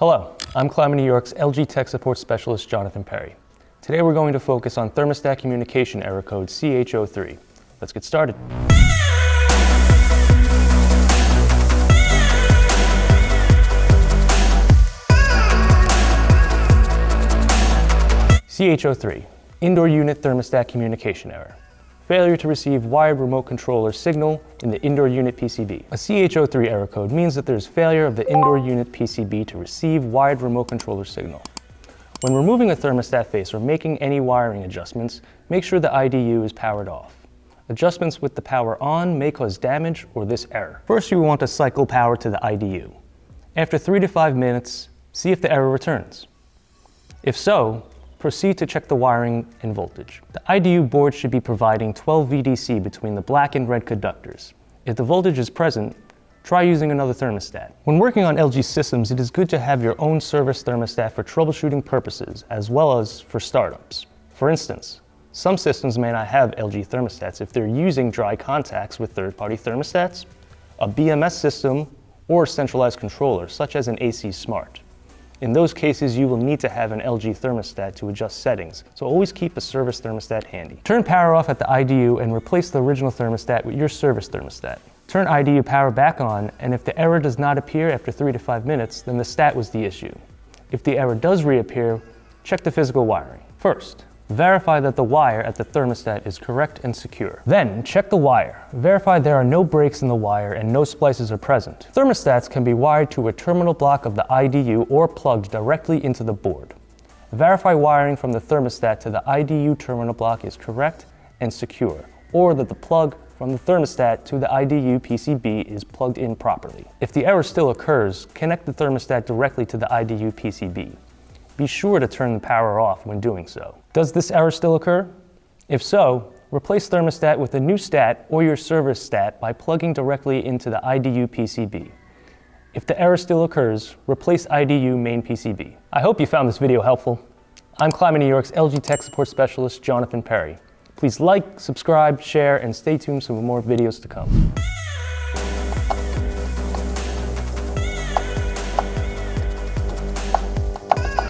Hello, I'm Climate New York's LG Tech Support Specialist, Jonathan Perry. Today we're going to focus on thermostat communication error code CH03. Let's get started. CH03, indoor unit thermostat communication error. Failure to receive wired remote controller signal in the indoor unit PCB. A CH03 error code means that there's failure of the indoor unit PCB to receive wired remote controller signal. When removing a thermostat face or making any wiring adjustments, make sure the IDU is powered off. Adjustments with the power on may cause damage or this error. First, you want to cycle power to the IDU. After 3 to 5 minutes, see if the error returns. If so, proceed to check the wiring and voltage. The IDU board should be providing 12 VDC between the black and red conductors. If the voltage is present, try using another thermostat. When working on LG systems, it is good to have your own service thermostat for troubleshooting purposes, as well as for startups. For instance, some systems may not have LG thermostats if they're using dry contacts with third-party thermostats, a BMS system, or centralized controller, such as an AC Smart. In those cases, you will need to have an LG thermostat to adjust settings, so always keep a service thermostat handy. Turn power off at the IDU and replace the original thermostat with your service thermostat. Turn IDU power back on, and if the error does not appear after 3 to 5 minutes, then the stat was the issue. If the error does reappear, check the physical wiring. First, verify that the wire at the thermostat is correct and secure. Then, check the wire. Verify there are no breaks in the wire and no splices are present. Thermostats can be wired to a terminal block of the IDU or plugged directly into the board. Verify wiring from the thermostat to the IDU terminal block is correct and secure, or that the plug from the thermostat to the IDU PCB is plugged in properly. If the error still occurs, connect the thermostat directly to the IDU PCB. Be sure to turn the power off when doing so. Does this error still occur? If so, replace thermostat with a new stat or your service stat by plugging directly into the IDU PCB. If the error still occurs, replace IDU main PCB. I hope you found this video helpful. I'm Climate New York's LG Tech Support Specialist, Jonathan Perry. Please like, subscribe, share, and stay tuned for more videos to come.